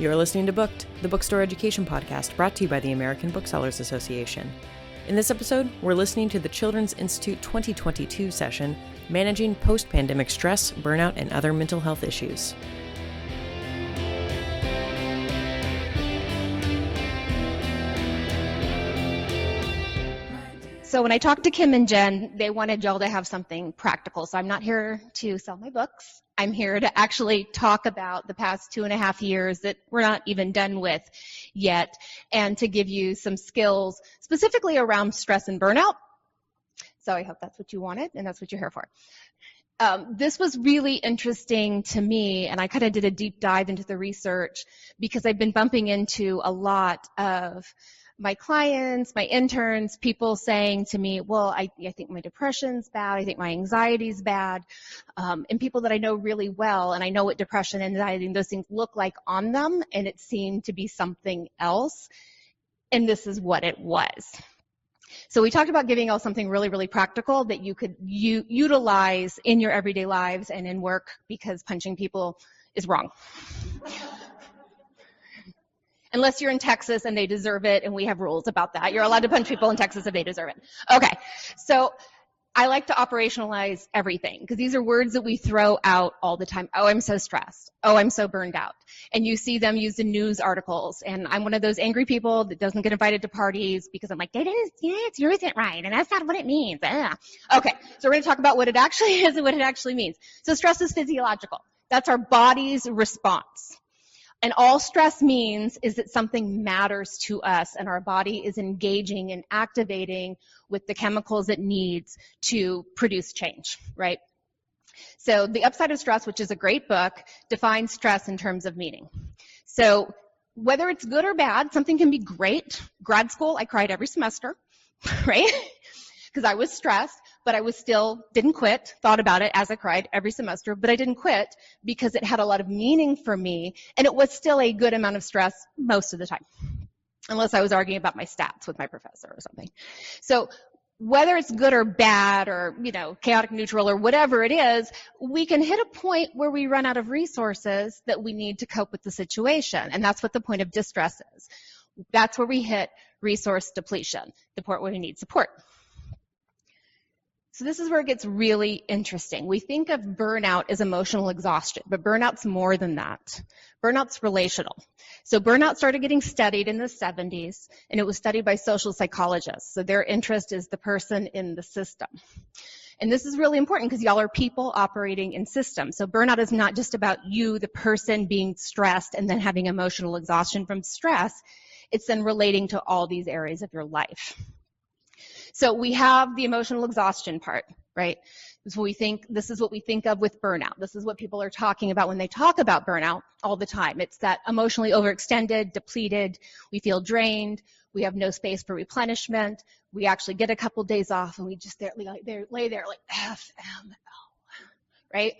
You're listening to Booked, the bookstore education podcast brought to you by the American Booksellers Association. In this episode, we're listening to the Children's Institute 2022 session, Managing Post-Pandemic Stress, Burnout, and Other Mental Health Issues. So when I talked to Kim and Jen, they wanted y'all to have something practical. So I'm not here to sell my books. I'm here to actually talk about the past 2.5 years that we're not even done with yet, and to give you some skills specifically around stress and burnout. So I hope that's what you wanted and that's what you're here for. This was really interesting to me, and I kind of did a deep dive into the research because I've been bumping into a lot of my clients, my interns, people saying to me, well, I think my depression's bad, I think my anxiety's bad, and people that I know really well, and I know what depression, anxiety, and those things look like on them, and it seemed to be something else, and this is what it was. So we talked about giving y'all something really, really practical that you could utilize in your everyday lives and in work, because punching people is wrong. Unless you're in Texas and they deserve it, and we have rules about that. You're allowed to punch people in Texas if they deserve it. Okay, so I like to operationalize everything, because these are words that we throw out all the time. Oh, I'm so stressed. Oh, I'm so burned out. And you see them used in news articles, and I'm one of those angry people that doesn't get invited to parties because I'm like, it's isn't right, and that's not what it means. Okay, so we're going to talk about what it actually is and what it actually means. So stress is physiological. That's our body's response. And all stress means is that something matters to us, and our body is engaging and activating with the chemicals it needs to produce change, right? So The Upside of Stress, which is a great book, defines stress in terms of meaning. So whether it's good or bad, something can be great. Grad school, I cried every semester, right? Because I was stressed, but I didn't quit, thought about it as I cried every semester, but I didn't quit because it had a lot of meaning for me, and it was still a good amount of stress most of the time, unless I was arguing about my stats with my professor or something. So whether it's good or bad or, chaotic neutral or whatever it is, we can hit a point where we run out of resources that we need to cope with the situation, and that's what the point of distress is. That's where we hit resource depletion, the point where we need support. So this is where it gets really interesting. We think of burnout as emotional exhaustion, but burnout's more than that. Burnout's relational. So burnout started getting studied in the 70s, and it was studied by social psychologists. So their interest is the person in the system. And this is really important because y'all are people operating in systems. So burnout is not just about you, the person, being stressed and then having emotional exhaustion from stress. It's then relating to all these areas of your life. So we have the emotional exhaustion part, right? This is what we think of with burnout. This is what people are talking about when they talk about burnout all the time. It's that emotionally overextended, depleted, we feel drained, we have no space for replenishment, we actually get a couple days off, and we just lay there like FML, right?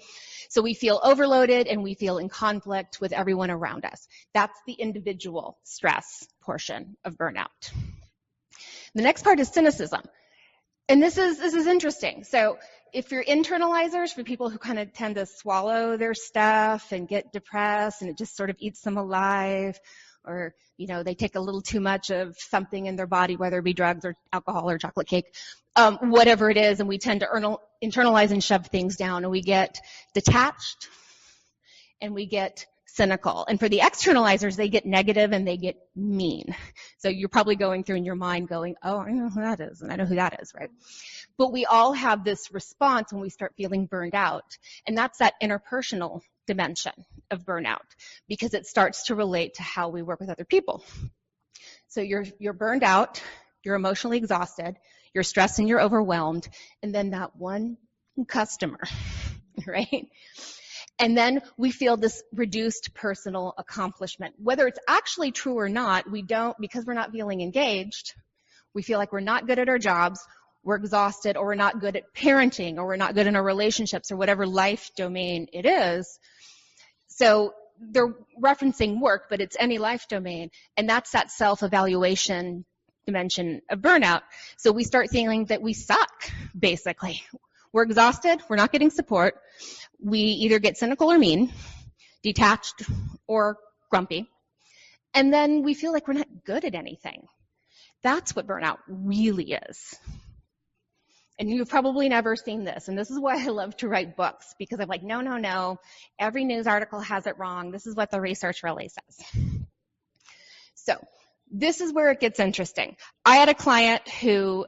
So we feel overloaded, and we feel in conflict with everyone around us. That's the individual stress portion of burnout. The next part is cynicism. And this is interesting. So if you're internalizers, for people who kind of tend to swallow their stuff and get depressed and it just sort of eats them alive, or, they take a little too much of something in their body, whether it be drugs or alcohol or chocolate cake, whatever it is, and we tend to internalize and shove things down, and we get detached and we get cynical. And for the externalizers, they get negative and they get mean. So you're probably going through in your mind going, oh, I know who that is, and I know who that is, right? But we all have this response when we start feeling burned out. And that's that interpersonal dimension of burnout, because it starts to relate to how we work with other people. So you're burned out, you're emotionally exhausted, you're stressed and you're overwhelmed, and then that one customer, right? And then we feel this reduced personal accomplishment. Whether it's actually true or not, we don't, because we're not feeling engaged, we feel like we're not good at our jobs, we're exhausted, or we're not good at parenting, or we're not good in our relationships, or whatever life domain it is. So they're referencing work, but it's any life domain, and that's that self-evaluation dimension of burnout. So we start feeling that we suck, basically. We're exhausted, we're not getting support, we either get cynical or mean, detached or grumpy, And then we feel like we're not good at anything. That's what burnout really is. And you've probably never seen this. And this is why I love to write books, because I'm like, no. Every news article has it wrong. This is what the research really says. So this is where it gets interesting. I had a client who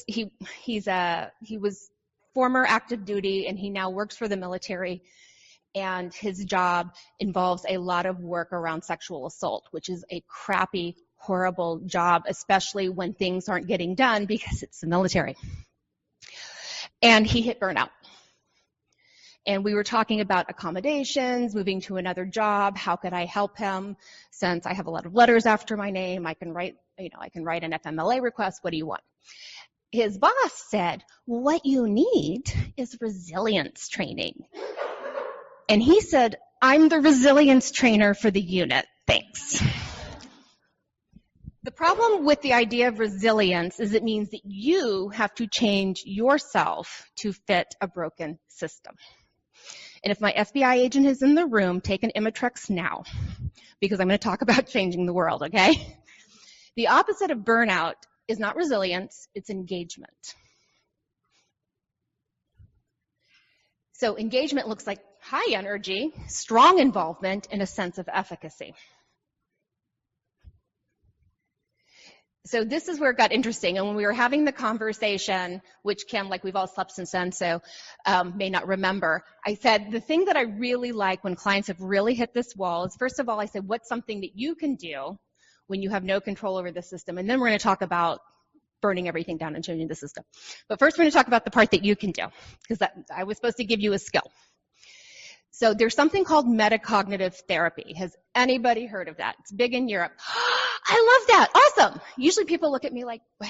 he was former active duty, and he now works for the military. And his job involves a lot of work around sexual assault, which is a crappy, horrible job, especially when things aren't getting done because it's the military. And he hit burnout. And we were talking about accommodations, moving to another job. How could I help him? Since I have a lot of letters after my name, I can write an FMLA request. What do you want? His boss said, well, what you need is resilience training. And he said, I'm the resilience trainer for the unit. Thanks. The problem with the idea of resilience is it means that you have to change yourself to fit a broken system. And if my FBI agent is in the room, take an Imitrex now, because I'm going to talk about changing the world, okay? The opposite of burnout is not resilience, it's engagement. So engagement looks like high energy, strong involvement, and a sense of efficacy. So this is where it got interesting. And when we were having the conversation, which Kim, like we've all slept since then, so may not remember, I said, the thing that I really like when clients have really hit this wall is, first of all, I said, what's something that you can do when you have no control over the system? And then we're going to talk about burning everything down and changing the system. But first, we're going to talk about the part that you can do, because I was supposed to give you a skill. So there's something called metacognitive therapy. Has anybody heard of that? It's big in Europe. I love that. Awesome. Usually people look at me like, what?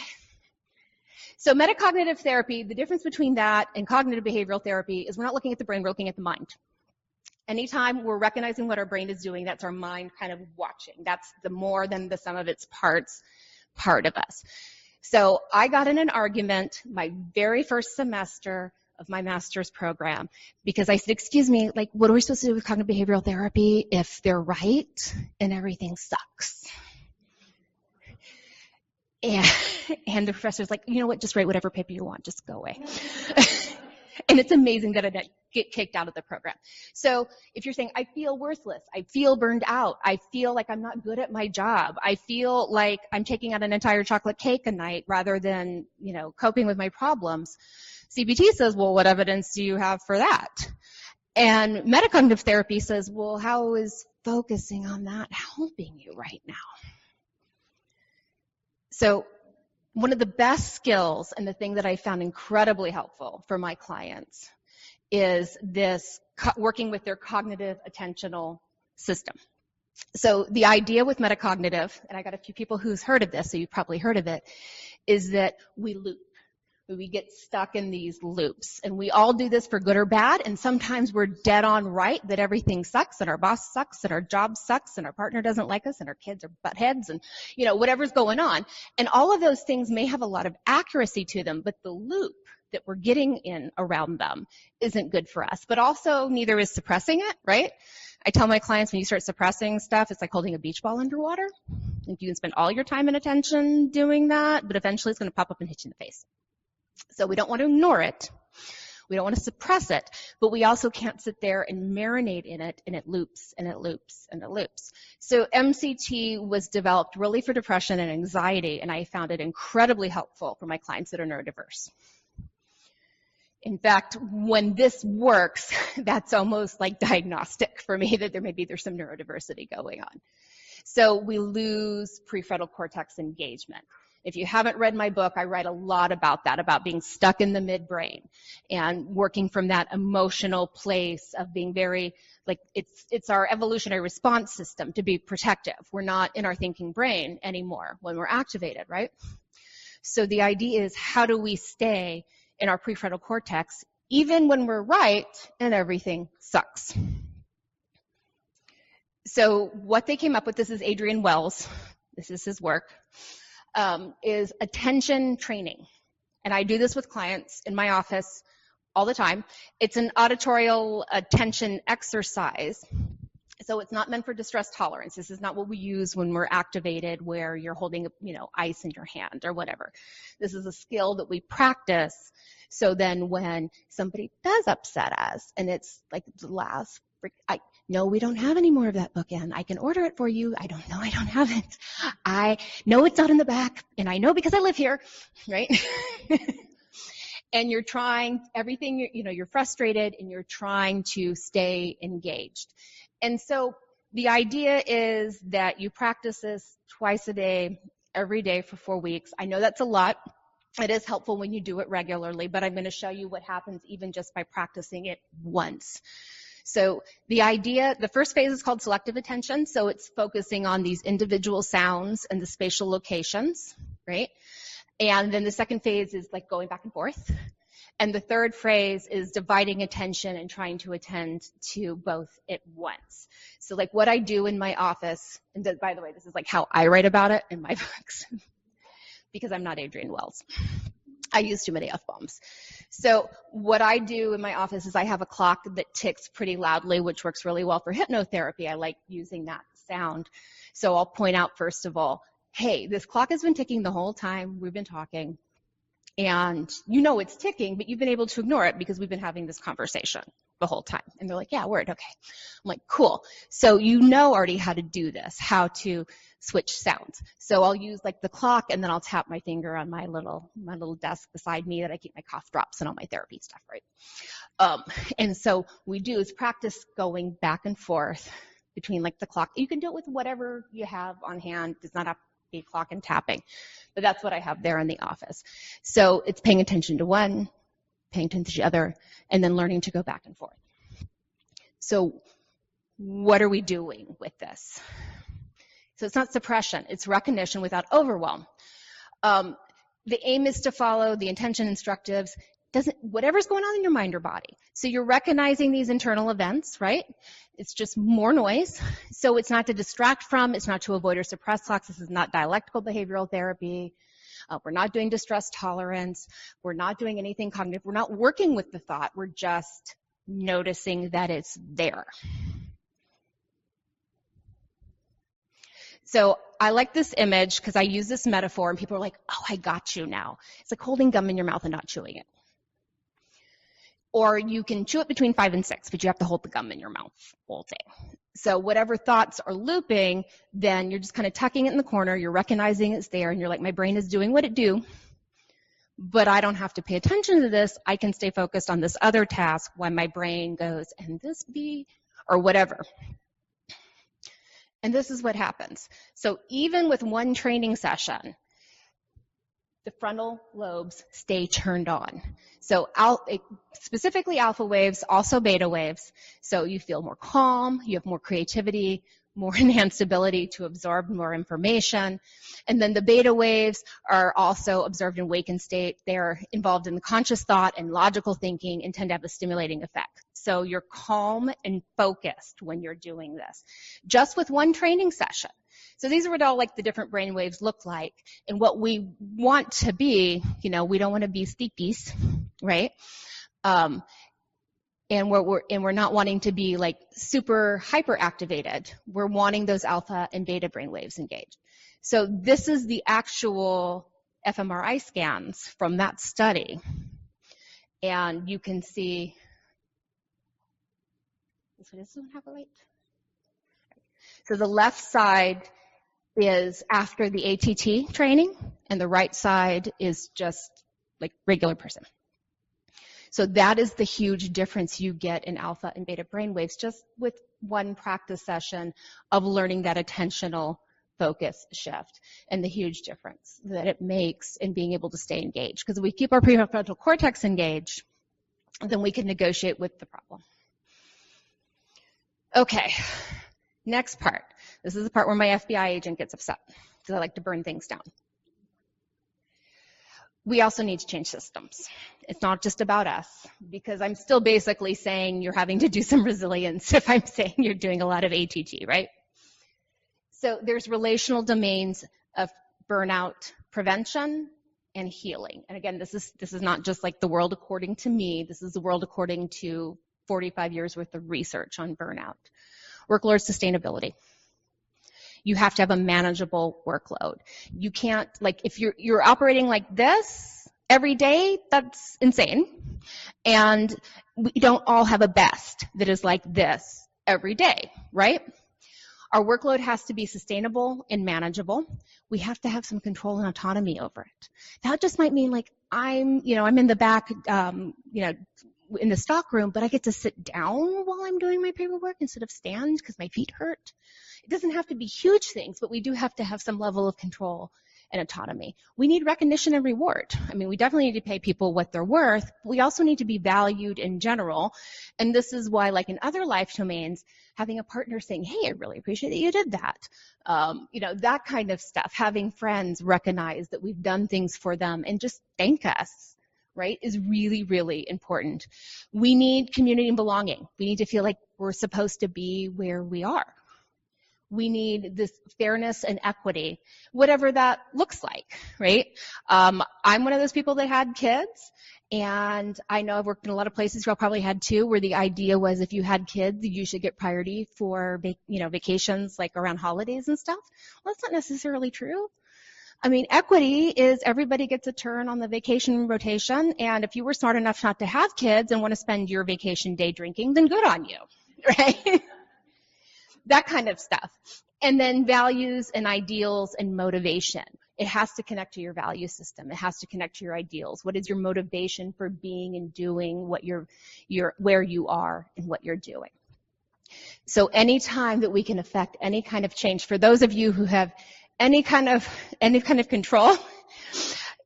So metacognitive therapy, the difference between that and cognitive behavioral therapy is we're not looking at the brain, we're looking at the mind. Anytime we're recognizing what our brain is doing, that's our mind kind of watching. That's the more than the sum of its parts part of us. So I got in an argument my very first semester of my master's program, because I said, excuse me, like, what are we supposed to do with cognitive behavioral therapy if they're right and everything sucks? And the professor's like, you know what, just write whatever paper you want, just go away. And it's amazing that I didn't get kicked out of the program. So if you're saying, I feel worthless, I feel burned out, I feel like I'm not good at my job, I feel like I'm taking out an entire chocolate cake a night rather than, coping with my problems, CBT says, well, what evidence do you have for that? And metacognitive therapy says, well, how is focusing on that helping you right now? So one of the best skills and the thing that I found incredibly helpful for my clients is this working with their cognitive attentional system. So the idea with metacognitive, and I got a few people who's heard of this, so you've probably heard of it, is that we loop. We get stuck in these loops. And we all do this for good or bad, and sometimes we're dead on right that everything sucks, and our boss sucks, and our job sucks, and our partner doesn't like us, and our kids are butt heads, and whatever's going on. And all of those things may have a lot of accuracy to them, but the loop that we're getting in around them isn't good for us. But also, neither is suppressing it, right? I tell my clients, when you start suppressing stuff, it's like holding a beach ball underwater. Like, you can spend all your time and attention doing that, but eventually it's going to pop up and hit you in the face. So we don't want to ignore it. We don't want to suppress it, but we also can't sit there and marinate in it, and it loops and it loops and it loops. So MCT was developed really for depression and anxiety, and I found it incredibly helpful for my clients that are neurodiverse. In fact, when this works, that's almost like diagnostic for me that there's some neurodiversity going on. So we lose prefrontal cortex engagement. If you haven't read my book, I write a lot about that, about being stuck in the midbrain and working from that emotional place of being very, like, it's our evolutionary response system to be protective. We're not in our thinking brain anymore when we're activated, right? So the idea is, how do we stay in our prefrontal cortex even when we're right and everything sucks? So what they came up with, this is Adrian Wells, this is his work, is attention training. And I do this with clients in my office all the time. It's an auditorial attention exercise. So it's not meant for distress tolerance. This is not what we use when we're activated, where you're holding, ice in your hand or whatever. This is a skill that we practice. So then when somebody does upset us, and it's like the last, no, we don't have any more of that bookend. I can order it for you. I don't know. I don't have it. I know it's not in the back, and I know because I live here, right? And you're trying everything, you're frustrated, and you're trying to stay engaged. And so the idea is that you practice this twice a day, every day for 4 weeks. I know that's a lot. It is helpful when you do it regularly, but I'm going to show you what happens even just by practicing it once. So the first phase is called selective attention. So it's focusing on these individual sounds and the spatial locations, right? And then the second phase is like going back and forth. And the third phase is dividing attention and trying to attend to both at once. So like what I do in my office, and by the way, this is like how I write about it in my books, because I'm not Adrienne Wells. I use too many F-bombs. So what I do in my office is I have a clock that ticks pretty loudly, which works really well for hypnotherapy. I like using that sound. So I'll point out, first of all, hey, this clock has been ticking the whole time we've been talking. And it's ticking, but you've been able to ignore it because we've been having this conversation the whole time. And they're like, yeah, word, okay. I'm like, cool. So already how to do this, how to switch sounds. So I'll use like the clock, and then I'll tap my finger on my little desk beside me that I keep my cough drops and all my therapy stuff, right? And so we do is practice going back and forth between like the clock. You can do it with whatever you have on hand. It does not have to be clock and tapping, but that's what I have there in the office. So it's paying attention to one, paying attention to the other, and then learning to go back and forth. So what are we doing with this? So it's not suppression, it's recognition without overwhelm. The aim is to follow the intention instructives, whatever's going on in your mind or body. So you're recognizing these internal events, right? It's just more noise. So it's not to distract from, it's not to avoid or suppress thoughts. This is not dialectical behavioral therapy. We're not doing distress tolerance. We're not doing anything cognitive. We're not working with the thought. We're just noticing that it's there. So I like this image because I use this metaphor, and people are like, oh, I got you now. It's like holding gum in your mouth and not chewing it. Or you can chew it between 5 and 6, but you have to hold the gum in your mouth all day. So whatever thoughts are looping, then you're just kind of tucking it in the corner. You're recognizing it's there, and you're like, my brain is doing what it do, but I don't have to pay attention to this. I can stay focused on this other task when my brain goes, and this be, or whatever. And this is what happens. So even with one training session, the frontal lobes stay turned on. So specifically alpha waves, also beta waves. So you feel more calm, you have more creativity, more enhanced ability to absorb more information. And then the beta waves are also observed in awakened state. They're involved in the conscious thought and logical thinking and tend to have a stimulating effect. So you're calm and focused when you're doing this, just with one training session. So these are what all like the different brain waves look like. And what we want to be, we don't want to be sleepies, right? And we're not wanting to be like super hyperactivated. We're wanting those alpha and beta brain waves engaged. So this is the actual fMRI scans from that study. And you can see, does this one have a light? So the left side is after the ATT training, and the right side is just like regular person. So that is the huge difference you get in alpha and beta brainwaves just with one practice session of learning that attentional focus shift, and the huge difference that it makes in being able to stay engaged. Because if we keep our prefrontal cortex engaged, then we can negotiate with the problem. Okay, next part. This is the part where my FBI agent gets upset because I like to burn things down. We also need to change systems. It's not just about us, because I'm still basically saying you're having to do some resilience if I'm saying you're doing a lot of ATT, right? So there's relational domains of burnout prevention and healing. And again, this is not just like the world according to me. This is the world according to 45 years worth of research on burnout. Workload sustainability. You have to have a manageable workload. You can't, like, if you're operating like this every day, that's insane. And we don't all have a best that is like this every day, right? Our workload has to be sustainable and manageable. We have to have some control and autonomy over it. That just might mean, like, I'm in the back, in the stock room, but I get to sit down while I'm doing my paperwork instead of stand because my feet hurt. It doesn't have to be huge things, but we do have to have some level of control and autonomy. We need recognition and reward. I mean, we definitely need to pay people what they're worth. But we also need to be valued in general. And this is why, like in other life domains, having a partner saying, hey, I really appreciate that you did that. That kind of stuff. Having friends recognize that we've done things for them and just thank us, right, is really, really important. We need community and belonging. We need to feel like we're supposed to be where we are. We need this fairness and equity, whatever that looks like, right? I'm one of those people that had kids, and I know I've worked in a lot of places where I probably had too, where the idea was if you had kids, you should get priority for vacations, like around holidays and stuff. Well, that's not necessarily true. I mean, equity is everybody gets a turn on the vacation rotation, and if you were smart enough not to have kids and want to spend your vacation day drinking, then good on you, right? That kind of stuff. And then values and ideals and motivation. It has to connect to your value system. It has to connect to your ideals. What is your motivation for being and doing what where you are and what you're doing? So anytime that we can affect any kind of change, for those of you who have any kind of control,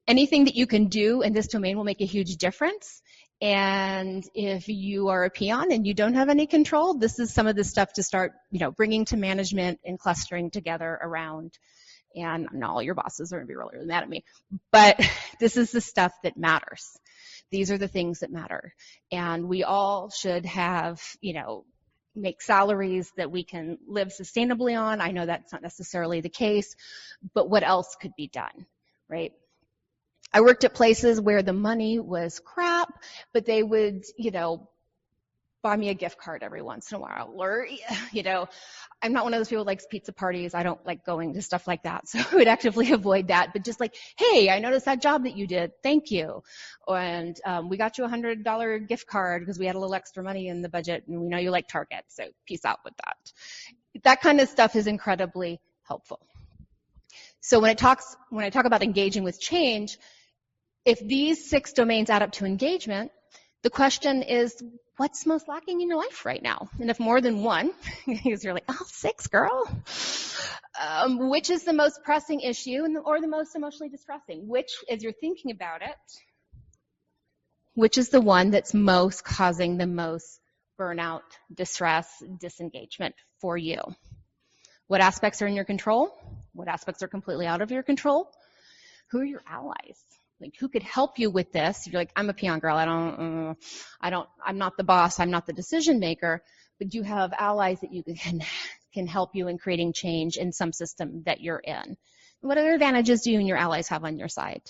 anything that you can do in this domain will make a huge difference. And if you are a peon and you don't have any control, this is some of the stuff to start, bringing to management and clustering together around. And not all your bosses are going to be really mad at me, but this is the stuff that matters. These are the things that matter. And we all should have, make salaries that we can live sustainably on. I know that's not necessarily the case, but what else could be done, right? I worked at places where the money was crap, but they would, buy me a gift card every once in a while. Or, I'm not one of those people who likes pizza parties. I don't like going to stuff like that. So I would actively avoid that. But just like, hey, I noticed that job that you did. Thank you. And we got you a $100 gift card because we had a little extra money in the budget, and we know you like Target. So peace out with that. That kind of stuff is incredibly helpful. So when I talk about engaging with change, if these 6 domains add up to engagement, the question is, what's most lacking in your life right now? And if more than one, because you're like, 6, girl. Which is the most pressing issue or the most emotionally distressing? Which, as you're thinking about it, which is the one that's most causing the most burnout, distress, disengagement for you? What aspects are in your control? What aspects are completely out of your control? Who are your allies? Like, who could help you with this? You're like, I'm a peon girl. I'm not the boss. I'm not the decision maker. But you have allies that you can help you in creating change in some system that you're in. What other advantages do you and your allies have on your side?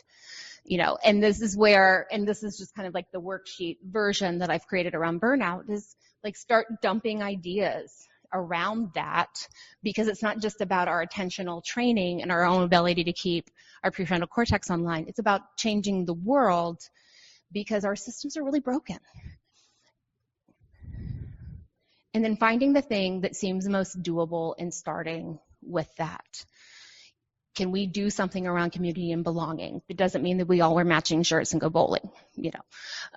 And this is just kind of like the worksheet version that I've created around burnout, is like, start dumping ideas around that, because it's not just about our attentional training and our own ability to keep our prefrontal cortex online. It's about changing the world, because our systems are really broken. And then finding the thing that seems most doable and starting with that. Can we do something around community and belonging? It doesn't mean that we all wear matching shirts and go bowling,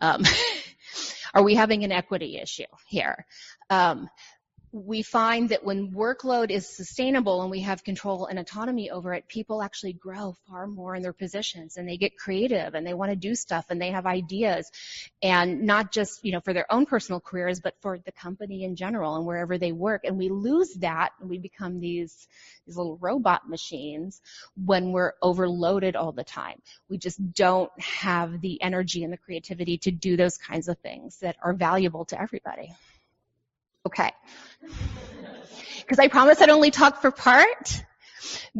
Are we having an equity issue here? We find that when workload is sustainable and we have control and autonomy over it, people actually grow far more in their positions, and they get creative and they want to do stuff and they have ideas, and not just, for their own personal careers, but for the company in general and wherever they work. And we lose that, and we become these little robot machines when we're overloaded all the time. We just don't have the energy and the creativity to do those kinds of things that are valuable to everybody. Okay. Because I promised I'd only talk for part,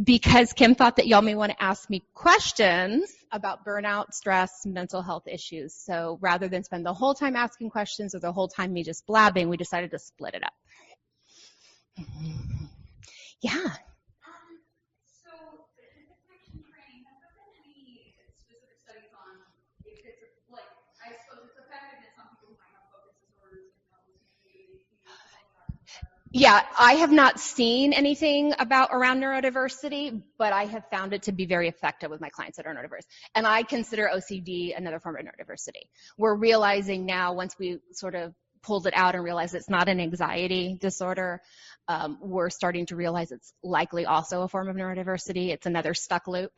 because Kim thought that y'all may want to ask me questions about burnout, stress, mental health issues. So rather than spend the whole time asking questions or the whole time me just blabbing, we decided to split it up. Yeah. So, the detection training, has there been any specific studies on if it's, like, I suppose it's effective in some people who might have focus disorders and maybe Yeah, I have not seen anything around neurodiversity, but I have found it to be very effective with my clients that are neurodiverse. And I consider OCD another form of neurodiversity. We're realizing now, once we sort of pulled it out and realized it's not an anxiety disorder, we're starting to realize it's likely also a form of neurodiversity. It's another stuck loop.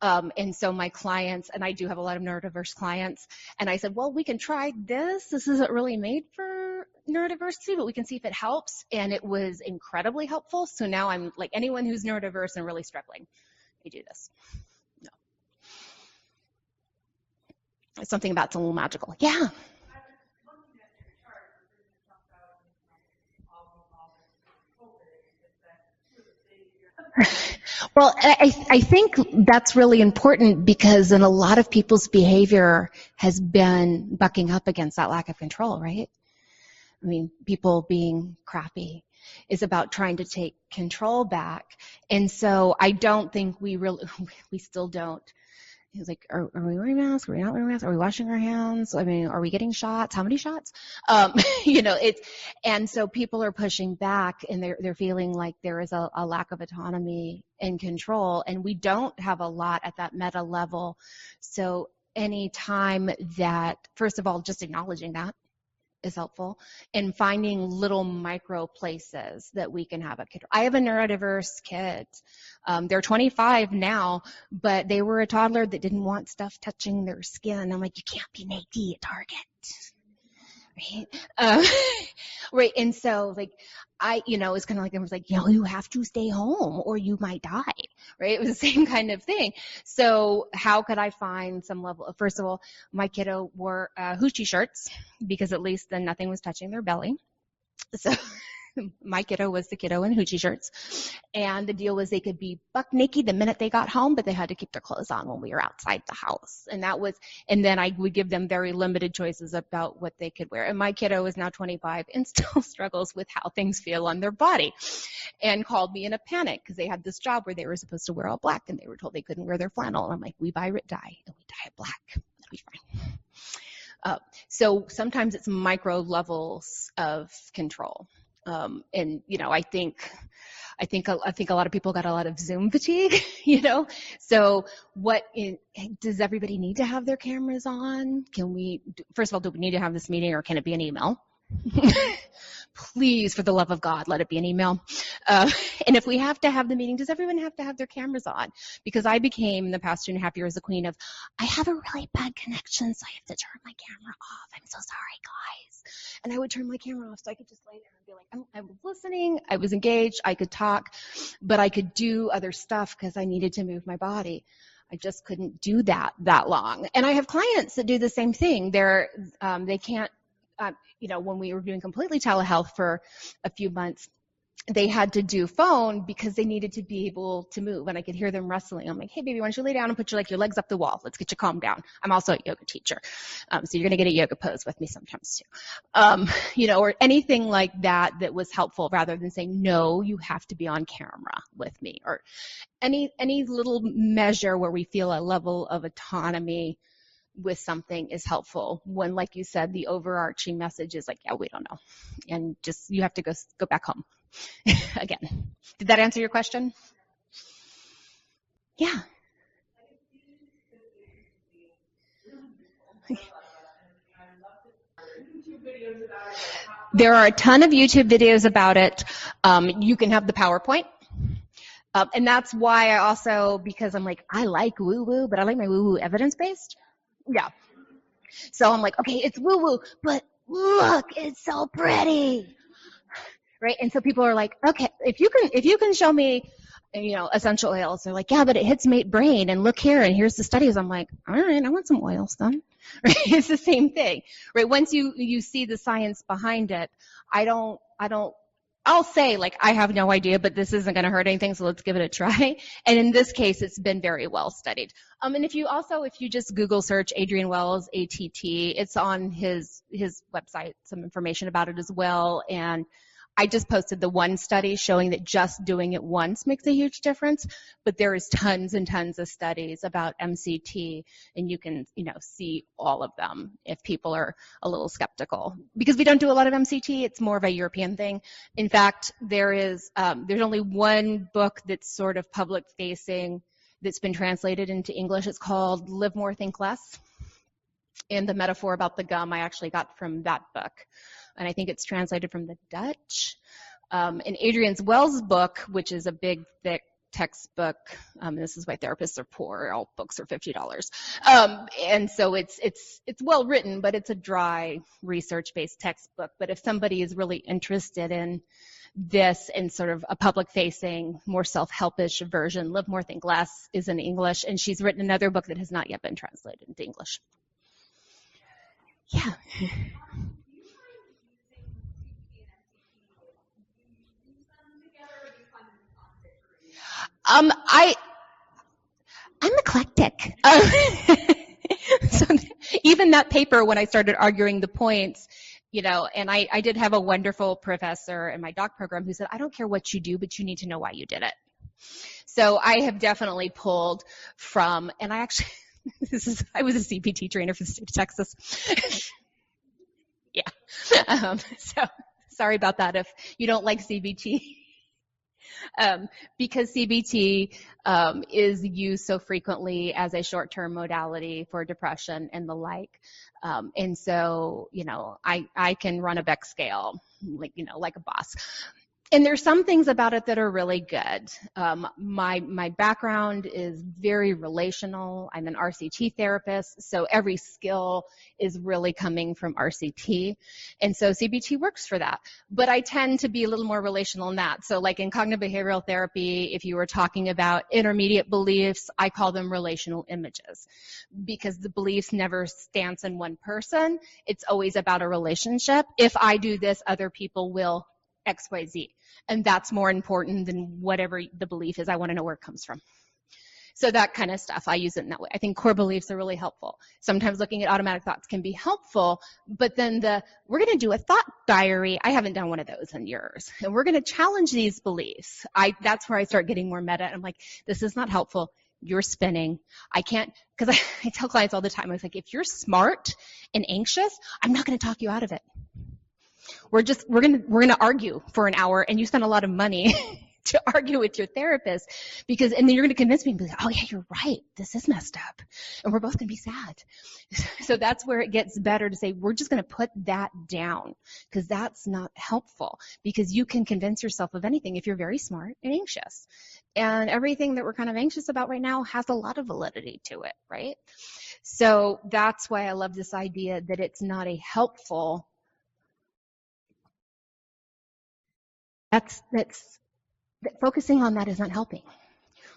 And so my clients, and I do have a lot of neurodiverse clients, and I said, well, we can try this. This isn't really made for neurodiversity, but we can see if it helps. And it was incredibly helpful. So now I'm like, anyone who's neurodiverse and really struggling, we do this. No. It's something about it's a little magical. Yeah. Well, I think that's really important because in a lot of people's behavior has been bucking up against that lack of control, right? I mean, people being crappy is about trying to take control back. And so I don't think we still don't. He was like, are we wearing masks? Are we not wearing masks? Are we washing our hands? I mean, are we getting shots? How many shots? And so people are pushing back and they're feeling like there is a lack of autonomy and control. And we don't have a lot at that meta level. So any time that, first of all, just acknowledging that is helpful, and finding little micro places that we can have a kid. I have a neurodiverse kid. They're 25 now, but they were a toddler that didn't want stuff touching their skin. I'm like, you can't be naked at Target. Right? Right. And so like, it's kind of like, I was like, you have to stay home or you might die. Right. It was the same kind of thing. So how could I find some level of, first of all, my kiddo wore hoochie shirts because at least then nothing was touching their belly. So my kiddo was the kiddo in hoochie shirts. And the deal was they could be buck naked the minute they got home, but they had to keep their clothes on when we were outside the house. And then I would give them very limited choices about what they could wear. And my kiddo is now 25 and still struggles with how things feel on their body and called me in a panic because they had this job where they were supposed to wear all black and they were told they couldn't wear their flannel. And I'm like, we buy dye and we dye it black. It'll be fine. So sometimes it's micro levels of control. And I think a lot of people got a lot of Zoom fatigue, So does everybody need to have their cameras on? First of all, do we need to have this meeting or can it be an email? Please, for the love of God, let it be an email. And if we have to have the meeting, does everyone have to have their cameras on? Because I became, in the past 2.5 years, the queen of, I have a really bad connection, so I have to turn my camera off. I'm so sorry, guys. And I would turn my camera off so I could just lay there and be like, I was listening, I was engaged, I could talk, but I could do other stuff because I needed to move my body. I just couldn't do that long. And I have clients that do the same thing. They can't, when we were doing completely telehealth for a few months, they had to do phone because they needed to be able to move, and I could hear them wrestling. I'm like, hey, baby, why don't you lay down and put your legs up the wall? Let's get you calmed down. I'm also a yoga teacher, so you're going to get a yoga pose with me sometimes too, or anything like that was helpful rather than saying, no, you have to be on camera with me, or any little measure where we feel a level of autonomy with something is helpful when, like you said, the overarching message is like, yeah, we don't know. And just, you have to go back home. Again, did that answer your question? Yeah. There are a ton of YouTube videos about it. You can have the PowerPoint. And that's why I also, because I'm like, I like woo-woo, but I like my woo-woo evidence-based. Yeah. So I'm like, okay, it's woo-woo, but look, it's so pretty. Right? And so people are like, okay, if you can show me, essential oils, they're like, yeah, but it hits mate brain, and look here, and here's the studies. I'm like, all right, I want some oils then. Right? It's the same thing, right? Once you see the science behind it, I'll say, like, I have no idea, but this isn't going to hurt anything, so let's give it a try. And in this case, it's been very well studied. And if you just Google search Adrian Wells, ATT, it's on his website, some information about it as well. And I just posted the one study showing that just doing it once makes a huge difference, but there is tons and tons of studies about MCT, and you can, see all of them if people are a little skeptical. Because we don't do a lot of MCT, it's more of a European thing. In fact, there's only one book that's sort of public-facing that's been translated into English. It's called Live More, Think Less. And the metaphor about the gum I actually got from that book. And I think it's translated from the Dutch. And Adrienne Wells' book, which is a big, thick textbook, this is why therapists are poor, all books are $50. And so it's well written, but it's a dry, research-based textbook. But if somebody is really interested in this in sort of a public-facing, more self-helpish version, Live More, Think Less is in English, and she's written another book that has not yet been translated into English. Yeah. I'm eclectic. So even that paper, when I started arguing the points, and I did have a wonderful professor in my doc program who said, I don't care what you do, but you need to know why you did it. So I have definitely pulled from, and I actually, I was a CPT trainer for the state of Texas. Yeah. So sorry about that if you don't like CBT. Because CBT is used so frequently as a short-term modality for depression and the like. And so, I can run a Beck scale, like a boss. And there's some things about it that are really good. My background is very relational. I'm an RCT therapist, so every skill is really coming from RCT. And so CBT works for that. But I tend to be a little more relational than that. So like in cognitive behavioral therapy, if you were talking about intermediate beliefs, I call them relational images. Because the beliefs never stance in one person. It's always about a relationship. If I do this, other people will XYZ. And that's more important than whatever the belief is. I want to know where it comes from. So that kind of stuff, I use it in that way. I think core beliefs are really helpful. Sometimes looking at automatic thoughts can be helpful, but then we're going to do a thought diary. I haven't done one of those in years. And we're going to challenge these beliefs. That's where I start getting more meta. I'm like, this is not helpful. You're spinning. I can't, because I tell clients all the time, I was like, if you're smart and anxious, I'm not going to talk you out of it. We're gonna argue for an hour, and you spend a lot of money to argue with your therapist and then you're gonna convince me and be like, oh yeah, you're right, this is messed up, and we're both gonna be sad. So that's where it gets better to say, we're just gonna put that down, because that's not helpful, because you can convince yourself of anything if you're very smart and anxious. And everything that we're kind of anxious about right now has a lot of validity to it, right? So that's why I love this idea that it's not a helpful. Focusing on that is not helping,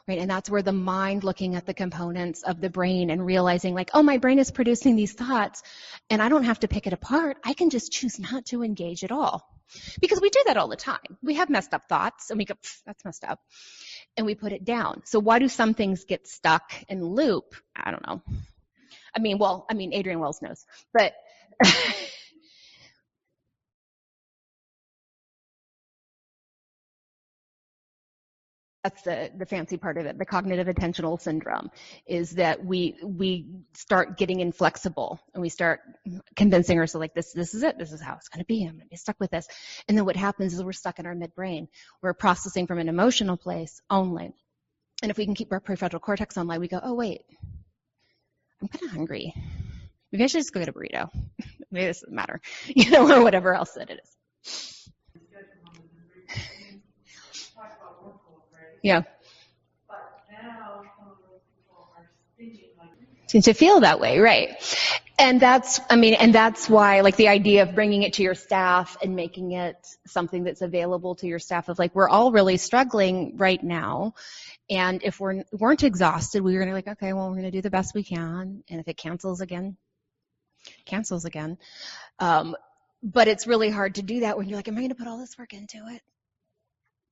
right? And that's where the mind looking at the components of the brain and realizing like, oh, my brain is producing these thoughts and I don't have to pick it apart. I can just choose not to engage at all, because we do that all the time. We have messed up thoughts and we go, that's messed up, and we put it down. So why do some things get stuck in loop? I don't know. Adrienne Wells knows, but that's the fancy part of it. The cognitive attentional syndrome is that we start getting inflexible and we start convincing ourselves like this is it. This is how it's going to be. I'm going to be stuck with this. And then what happens is we're stuck in our midbrain. We're processing from an emotional place only. And if we can keep our prefrontal cortex online, we go, oh, wait, I'm kind of hungry. Maybe I should just go get a burrito. Maybe this doesn't matter, or whatever else that it is. Yeah. But now some of those people are thinking like seem to feel that way, right? And that's why, like, the idea of bringing it to your staff and making it something that's available to your staff of like, we're all really struggling right now. And if we weren't exhausted, we were going to like, okay, well, we're going to do the best we can. And if it cancels again. But it's really hard to do that when you're like, am I going to put all this work into it?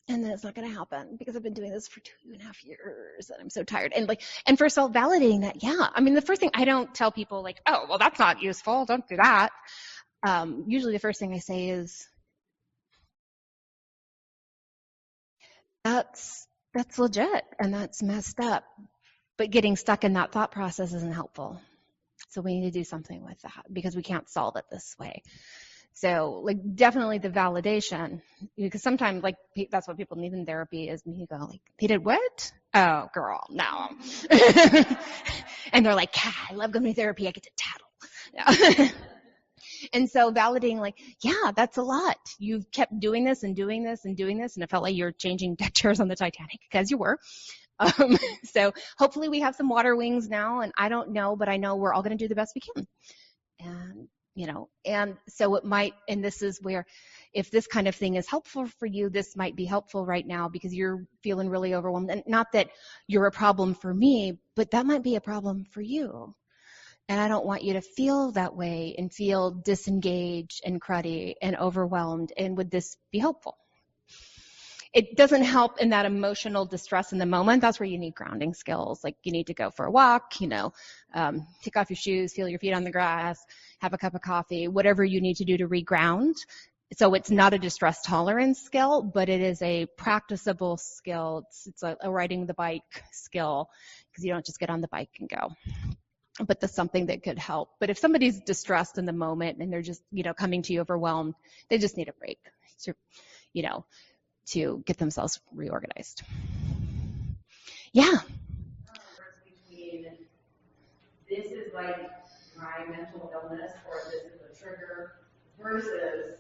And then it's not going to happen because I've been doing this for 2.5 years and I'm so tired. And for self-validating that, yeah. The first thing, I don't tell people like, oh, well, that's not useful. Don't do that. Usually the first thing I say is, That's legit, and that's messed up. But getting stuck in that thought process isn't helpful. So we need to do something with that because we can't solve it this way. So like definitely the validation, because sometimes like that's what people need in therapy is me go like, they did what? Oh girl, no. And they're like, I love going to therapy. I get to tattle. Yeah. And so validating like, yeah, that's a lot. You've kept doing this and doing this and doing this. And it felt like you're changing deck chairs on the Titanic because you were. So hopefully we have some water wings now, and I don't know, but I know we're all going to do the best we can. And, and so it might, and this is where if this kind of thing is helpful for you, this might be helpful right now because you're feeling really overwhelmed. And not that you're a problem for me, but that might be a problem for you. And I don't want you to feel that way and feel disengaged and cruddy and overwhelmed. And would this be helpful? It doesn't help in that emotional distress in the moment. That's where you need grounding skills. Like you need to go for a walk, take off your shoes, feel your feet on the grass, have a cup of coffee, whatever you need to do to reground. So it's not a distress tolerance skill, but it is a practicable skill. It's a riding the bike skill because you don't just get on the bike and go. But that's something that could help. But if somebody's distressed in the moment and they're just, coming to you overwhelmed, they just need a break, to get themselves reorganized. Yeah. Between this is like my mental illness or this is a trigger versus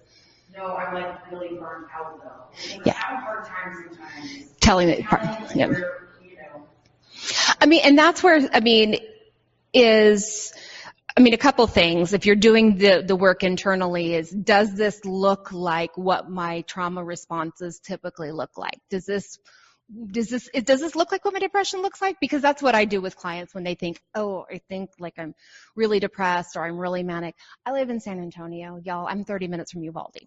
no, I'm like really burnt out though. Yeah. I have a hard time sometimes telling it. Yeah. And that's where, a couple things. If you're doing the work internally is, does this look like what my trauma responses typically look like? Does this look like what my depression looks like? Because that's what I do with clients when they think, oh, I think like I'm really depressed or I'm really manic. I live in San Antonio, y'all. I'm 30 minutes from Uvalde.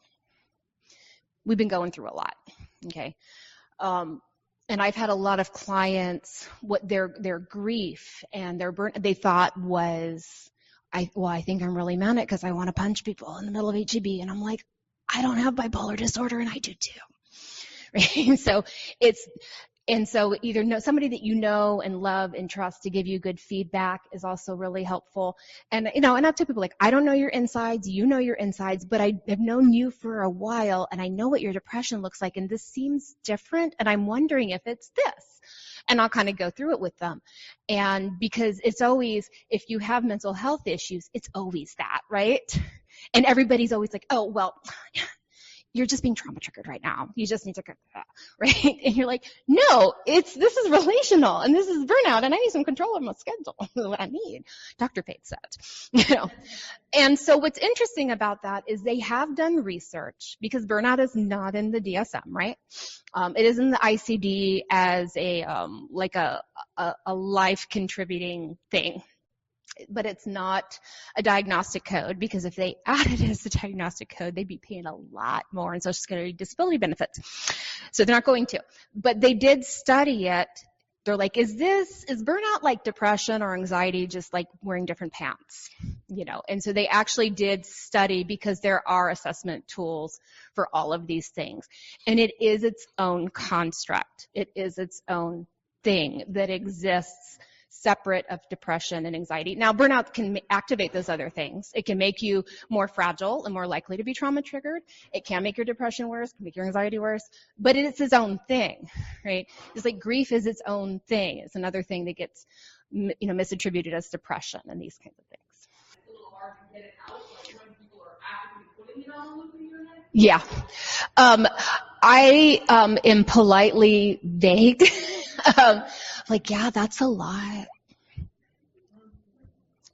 We've been going through a lot, okay? And I've had a lot of clients, what their grief and their burn, they thought was, I think I'm really manic because I want to punch people in the middle of HEB. And I'm like, I don't have bipolar disorder and I do too. Right? So either somebody that you know and love and trust to give you good feedback is also really helpful. And, and I tell people like, I don't know your insides, you know your insides, but I have known you for a while and I know what your depression looks like and this seems different and I'm wondering if it's this. And I'll kind of go through it with them. And because it's always, if you have mental health issues, it's always that, right? And everybody's always like, oh, well, you're just being trauma triggered right now. You just need to get that, right? And you're like, no, this is relational and this is burnout and I need some control of my schedule. What I need. Dr. Pate said, And so what's interesting about that is they have done research because burnout is not in the DSM, right? It is in the ICD as a life contributing thing. But it's not a diagnostic code because if they added it as a diagnostic code, they'd be paying a lot more in Social Security disability benefits. So they're not going to. But they did study it. They're like, is burnout like depression or anxiety, just like wearing different pants? And so they actually did study because there are assessment tools for all of these things. And it is its own construct. It is its own thing that exists separate of depression and anxiety. Now, burnout can activate those other things. It can make you more fragile and more likely to be trauma triggered. It can make your depression worse, can make your anxiety worse, but it's its own thing, right? It's like grief is its own thing. It's another thing that gets, misattributed as depression and these kinds of things. It's a little hard to get it out, like when people are actively putting it on the internet. Yeah. I am politely vague. Yeah, that's a lot.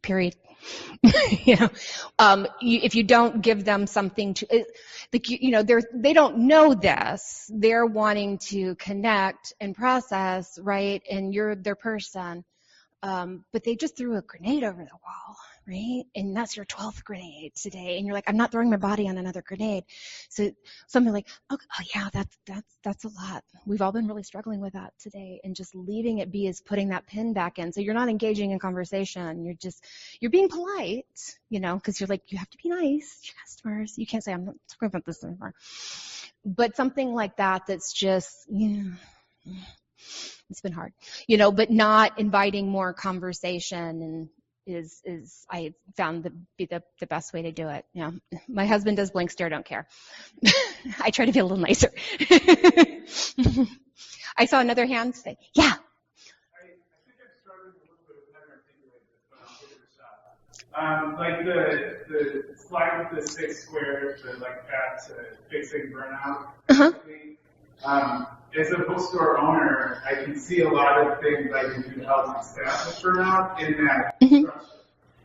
Period. If you don't give them something to, they don't know this. They're wanting to connect and process, right? And you're their person. But they just threw a grenade over the wall, right? And that's your 12th grenade today. And you're like, I'm not throwing my body on another grenade. So something like, oh yeah, that's a lot. We've all been really struggling with that today. And just leaving it be is putting that pin back in. So you're not engaging in conversation. You're being polite, because you're like, you have to be nice to your customers. You can't say, I'm not talking about this anymore. But something like that, that's just, It's been hard, but not inviting more conversation and is I found to be the best way to do it. My husband does blank stare, don't care. I try to be a little nicer. I saw another hand say, yeah. I think I'm struggling a little bit with how to articulate this, but I'll give it a shot. Like the slide with the 6 squares, the path to fixing burnout. As a bookstore owner, I can see a lot of things I can do to help my staff with burnout in that structure.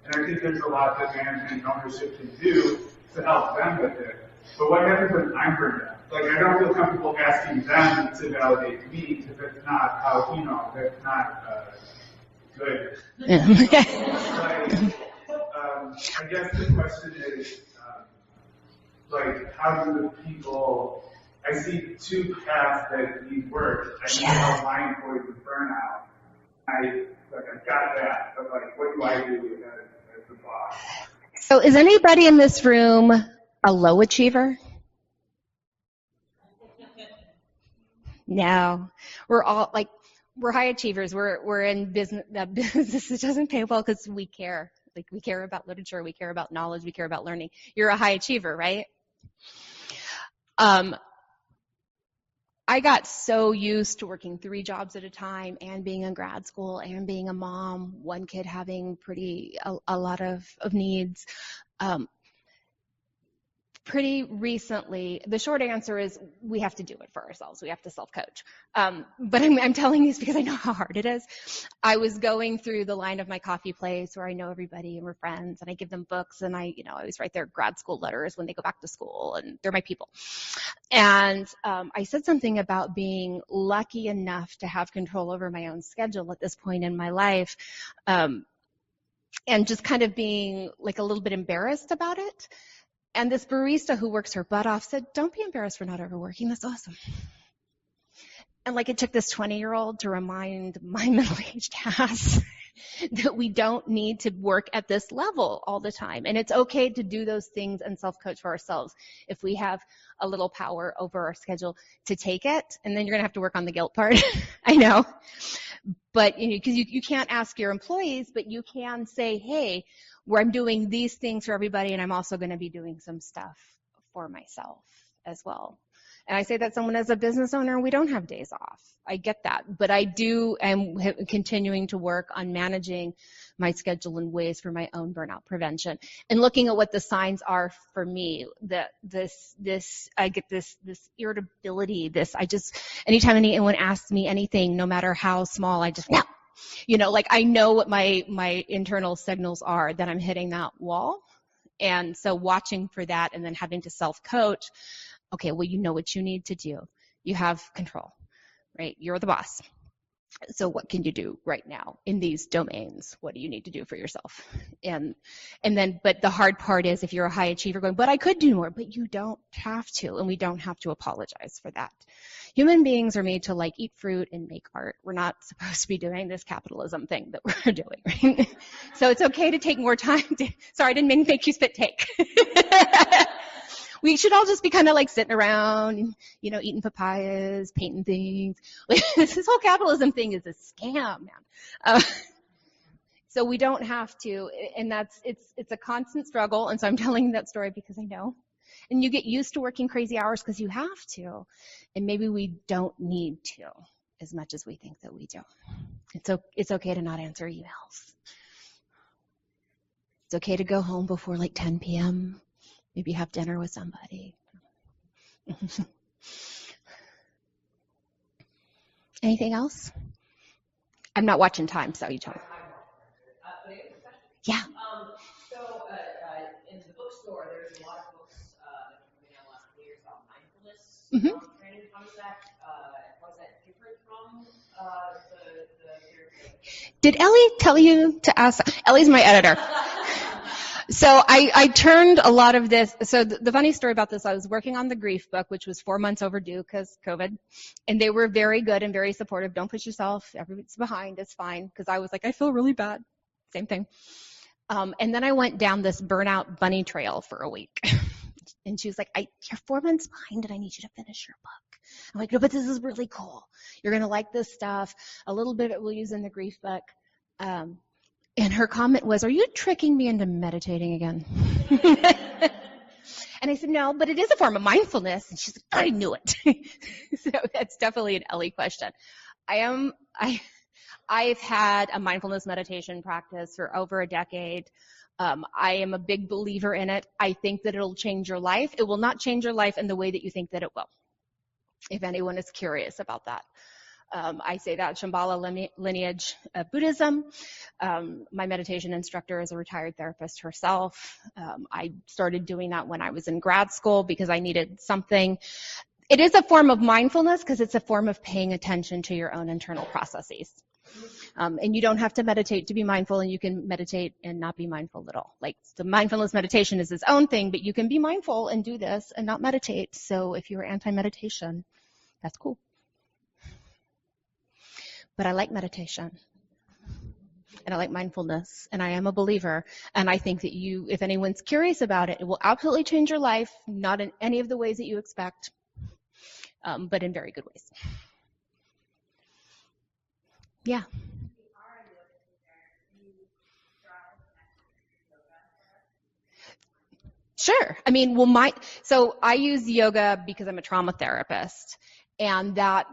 And I think there's a lot that management and ownership can do to help them with it. But what happens when I'm burned out? I don't feel comfortable asking them to validate me because that's not how, that's not good. I guess the question is, how do the people, I see 2 paths that need work. I can help my employees with burnout. I've got that, but what do I do as the boss? So is anybody in this room a low achiever? No, we're all we're high achievers. We're in business. Business doesn't pay well because we care. We care about literature. We care about knowledge. We care about learning. You're a high achiever, right? I got so used to working 3 jobs at a time and being in grad school and being a mom, 1 kid having a lot of needs. Pretty recently, the short answer is we have to do it for ourselves. We have to self-coach. But I'm telling you this because I know how hard it is. I was going through the line of my coffee place where I know everybody and we're friends and I give them books and I always write their grad school letters when they go back to school and they're my people. And I said something about being lucky enough to have control over my own schedule at this point in my life. And just kind of being a little bit embarrassed about it. And this barista who works her butt off said, don't be embarrassed for not overworking. That's awesome. And it took this 20-year-old to remind my middle-aged ass that we don't need to work at this level all the time. And it's okay to do those things and self-coach for ourselves if we have a little power over our schedule to take it. And then you're going to have to work on the guilt part. I know. But because you can't ask your employees, but you can say, hey, where I'm doing these things for everybody, and I'm also going to be doing some stuff for myself as well. And I say that someone as a business owner, we don't have days off. I get that. But I am continuing to work on managing my schedule in ways for my own burnout prevention and looking at what the signs are for me. I get this irritability, anytime anyone asks me anything, no matter how small, I just, no. I know what my internal signals are that I'm hitting that wall. And so watching for that and then having to self-coach, okay, well, you know what you need to do. You have control, right? You're the boss. So what can you do right now in these domains? What do you need to do for yourself? But the hard part is if you're a high achiever going, but I could do more, but you don't have to, and we don't have to apologize for that. Human beings are made to eat fruit and make art. We're not supposed to be doing this capitalism thing that we're doing, right? So it's okay to take more time. Sorry, I didn't mean to make you spit take. We should all just be kind of sitting around, eating papayas, painting things. This whole capitalism thing is a scam, man. So we don't have to, and it's a constant struggle. And so I'm telling you that story because I know. And you get used to working crazy hours because you have to. And maybe we don't need to as much as we think that we do. It's okay to not answer emails. It's okay to go home before 10 p.m. Maybe have dinner with somebody. Anything else? I'm not watching time, so you tell me. Yeah. In the bookstore, there's a lot of books that have been out last couple years about mindfulness training. How is that different from the Did Ellie tell you to ask? Ellie's my editor. So I turned a lot of this. So the funny story about this, I was working on the grief book, which was 4 months overdue because COVID. And they were very good and very supportive. Don't push yourself. Everybody's behind. It's fine. Because I was I feel really bad. Same thing. And then I went down this burnout bunny trail for a week. And she was like, you're 4 months behind and I need you to finish your book. I'm like, no, but this is really cool. You're going to like this stuff. A little bit of it we'll use in the grief book. And her comment was, are you tricking me into meditating again? And I said, no, but it is a form of mindfulness. And she's like, I knew it. So that's definitely an Ellie question. I've had a mindfulness meditation practice for over a decade. I am a big believer in it. I think that it'll change your life. It will not change your life in the way that you think that it will, if anyone is curious about that. I say that Shambhala lineage of Buddhism. My meditation instructor is a retired therapist herself. I started doing that when I was in grad school because I needed something. It is a form of mindfulness because it's a form of paying attention to your own internal processes. And you don't have to meditate to be mindful, and you can meditate and not be mindful at all. Like, the mindfulness meditation is its own thing, but you can be mindful and do this and not meditate. So if you're anti-meditation, that's cool. But I like meditation, and I like mindfulness, and I am a believer. And I think that if anyone's curious about it, it will absolutely change your life, not in any of the ways that you expect, but in very good ways. Yeah. Sure. I mean, so I use yoga because I'm a trauma therapist, and that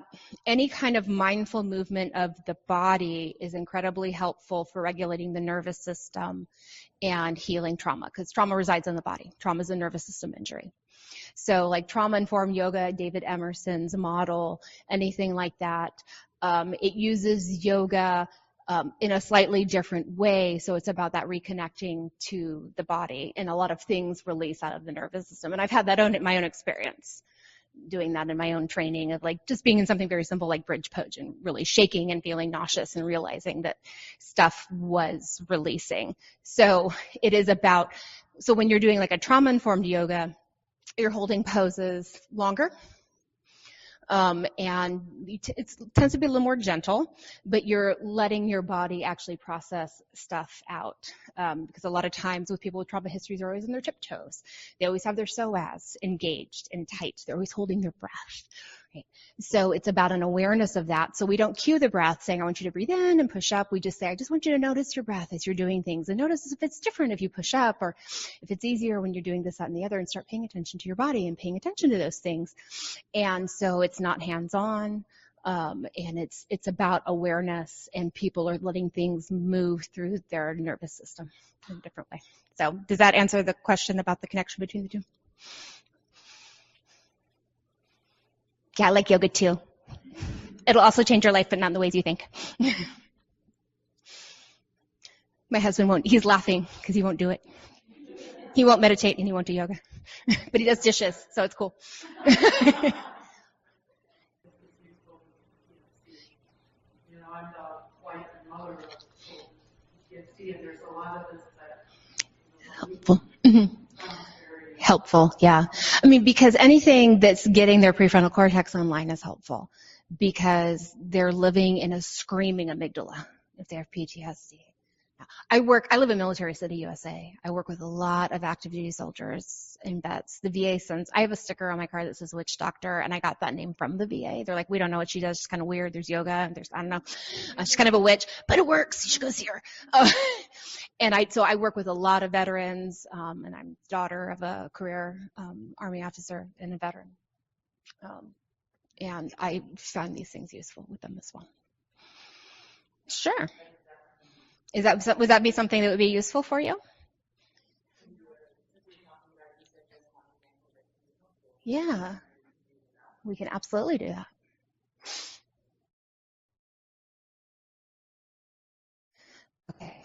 any kind of mindful movement of the body is incredibly helpful for regulating the nervous system and healing trauma, because trauma resides in the body. Trauma is a nervous system injury. So like trauma-informed yoga, David Emerson's model, anything like that, it uses yoga in a slightly different way. So it's about that reconnecting to the body, and a lot of things release out of the nervous system. And I've had that my own experience doing that in my own training of like just being in something very simple like bridge pose and really shaking and feeling nauseous and realizing that stuff was releasing. So it is about, so when you're doing like a trauma-informed yoga, you're holding poses longer. And it tends to be a little more gentle, but you're letting your body actually process stuff out. Because a lot of times with people with trauma histories, they're always on their tiptoes. They always have their psoas engaged and tight. They're always holding their breath. Right? So it's about an awareness of that. So we don't cue the breath saying, I want you to breathe in and push up. We just say, I just want you to notice your breath as you're doing things. And notice if it's different if you push up, or if it's easier when you're doing this, that, and the other, and start paying attention to your body and paying attention to those things. And so it's not hands-on, and it's about awareness, and people are letting things move through their nervous system in a different way. So does that answer the question about the connection between the two? Yeah, I like yoga too. It'll also change your life, but not in the ways you think. My husband won't, he's laughing because he won't do it. He won't meditate and he won't do yoga. But he does dishes, so it's cool. You know, I'm the wife and mother of PTSD, and there's a lot of this that Helpful. Mm-hmm. Helpful, yeah. I mean, because anything that's getting their prefrontal cortex online is helpful, because they're living in a screaming amygdala if they have PTSD. I live in Military City, USA. I work with a lot of active duty soldiers and vets. The VA sends, I have a sticker on my car that says witch doctor, and I got that name from the VA. They're like, we don't know what she does. She's kind of weird. There's yoga, and I don't know. She's kind of a witch, but it works. You should go see her. So I work with a lot of veterans, and I'm daughter of a career Army officer and a veteran. And I find these things useful with them as well. Sure. Would that be something that would be useful for you? Yeah, we can absolutely do that. Okay.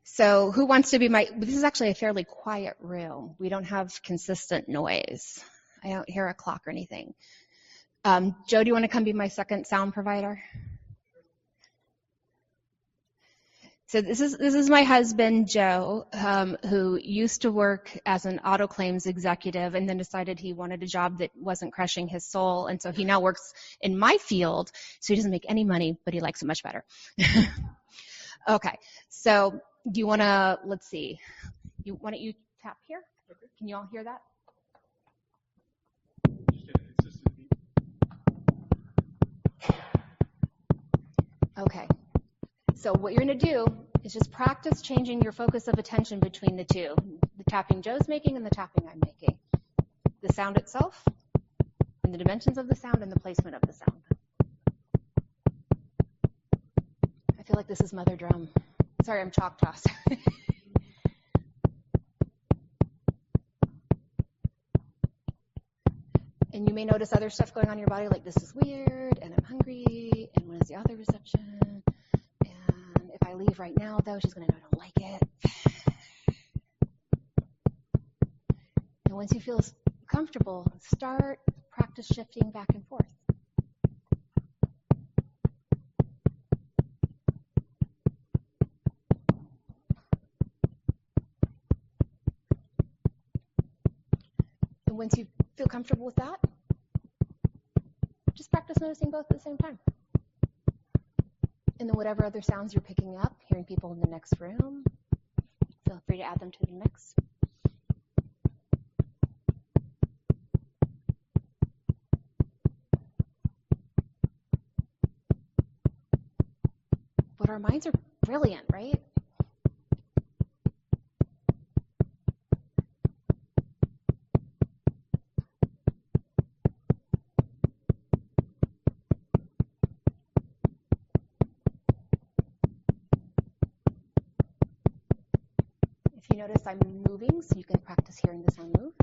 So who wants to be this is actually a fairly quiet room. We don't have consistent noise. I don't hear a clock or anything. Joe, do you want to come be my second sound provider? So this is my husband, Joe, who used to work as an auto claims executive and then decided he wanted a job that wasn't crushing his soul. And so he now works in my field, so he doesn't make any money, but he likes it much better. Okay, so do you want to, let's see, Why don't you tap here? Okay. Can you all hear that? Just get a consistent beat. Okay. So what you're going to do is just practice changing your focus of attention between the two, the tapping Joe's making and the tapping I'm making. The sound itself, and the dimensions of the sound, and the placement of the sound. I feel like this is Mother Drum. Sorry, I'm Choctaw. And you may notice other stuff going on in your body, like this is weird, and I'm hungry, and when is the author reception? And if I leave right now, though, she's going to know I don't like it. And once you feel comfortable, start practice shifting back and forth. And once you feel comfortable with that, just practice noticing both at the same time. And then whatever other sounds you're picking up, hearing people in the next room, feel free to add them to the mix. But our minds are brilliant, right? If you notice I'm moving, so you can practice hearing the sound move.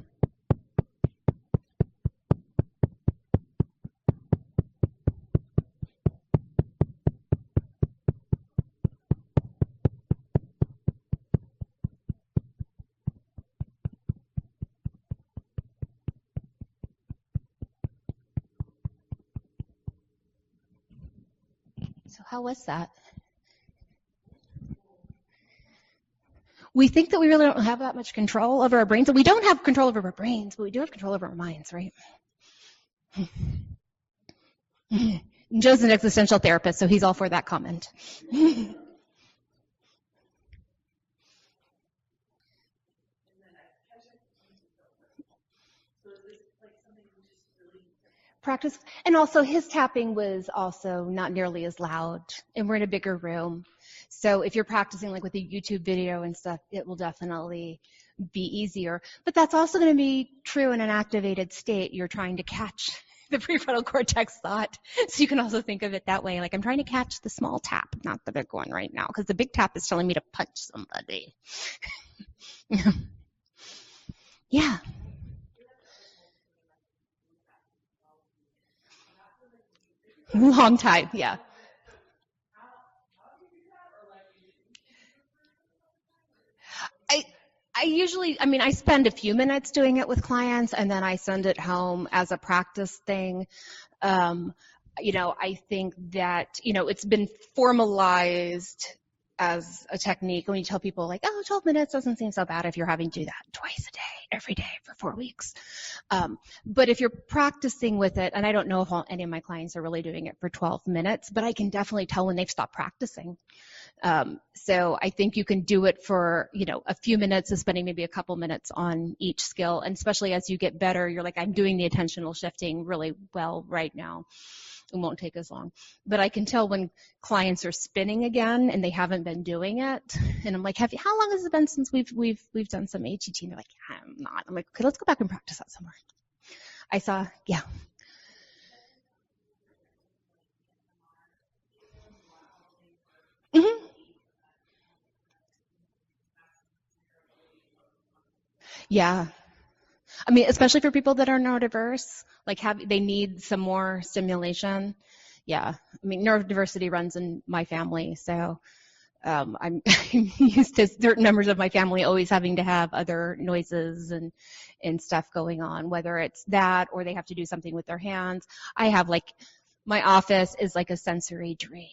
So how was that? We think that we really don't have that much control over our brains. And we don't have control over our brains, but we do have control over our minds, right? Joe's an existential therapist, so he's all for that comment. Practice, and also his tapping was also not nearly as loud, and we're in a bigger room. So if you're practicing like with a YouTube video and stuff, it will definitely be easier. But that's also going to be true in an activated state. You're trying to catch the prefrontal cortex thought. So you can also think of it that way. Like I'm trying to catch the small tap, not the big one right now, because the big tap is telling me to punch somebody. Yeah. Long time, yeah. I spend a few minutes doing it with clients, and then I send it home as a practice thing. I think that, it's been formalized as a technique. When you tell people like, 12 minutes doesn't seem so bad if you're having to do that twice a day, every day for 4 weeks. But if you're practicing with it, and I don't know if any of my clients are really doing it for 12 minutes, but I can definitely tell when they've stopped practicing. So I think you can do it for, a few minutes of spending maybe a couple minutes on each skill. And especially as you get better, you're like, I'm doing the attentional shifting really well right now. It won't take as long. But I can tell when clients are spinning again and they haven't been doing it. And I'm like, how long has it been since we've done some ATT? And they're like, I'm not. I'm like, okay, let's go back and practice that somewhere. Yeah. Mm-hmm. Yeah. Especially for people that are neurodiverse, they need some more stimulation. Yeah. Neurodiversity runs in my family, so I'm used to certain members of my family always having to have other noises and stuff going on, whether it's that or they have to do something with their hands. I have my office is like a sensory dream.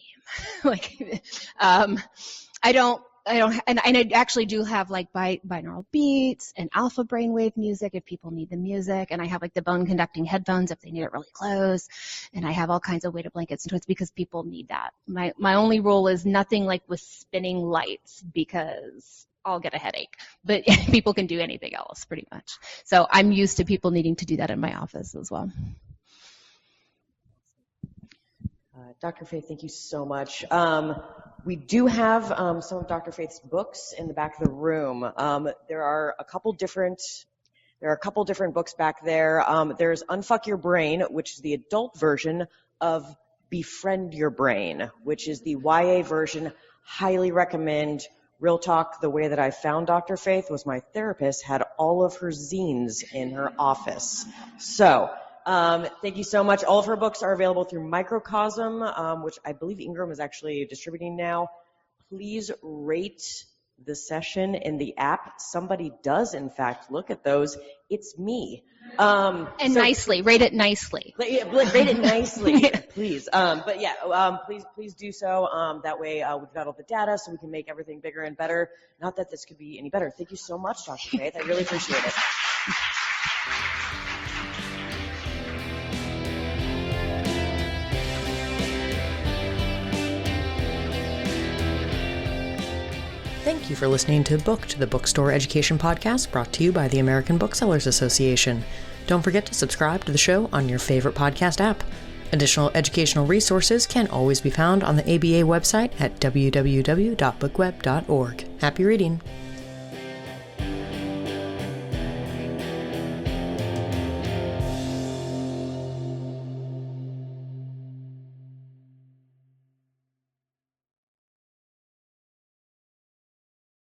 And I actually do have binaural beats and alpha brainwave music if people need the music, and I have the bone conducting headphones if they need it really close, and I have all kinds of weighted blankets and toys because people need that. My only rule is nothing with spinning lights, because I'll get a headache. But people can do anything else pretty much. So I'm used to people needing to do that in my office as well. Dr. Faith, thank you so much. We do have some of Dr. Faith's books in the back of the room. There are a couple different books back there. There's Unfuck Your Brain, which is the adult version of Befriend Your Brain, which is the YA version. Highly recommend. Real talk, the way that I found Dr. Faith was my therapist had all of her zines in her office. So thank you so much. All of her books are available through Microcosm, which I believe Ingram is actually distributing now. Please rate the session in the app. Somebody does, in fact, look at those. It's me. Nicely. Rate it nicely. Rate it nicely, please. But yeah, please do so. That way we've got all the data so we can make everything bigger and better. Not that this could be any better. Thank you so much, Dr. Faith. I really appreciate it. Thank you for listening to Booked, the bookstore education podcast brought to you by the American Booksellers Association. Don't forget to subscribe to the show on your favorite podcast app. Additional educational resources can always be found on the ABA website at www.bookweb.org. Happy reading!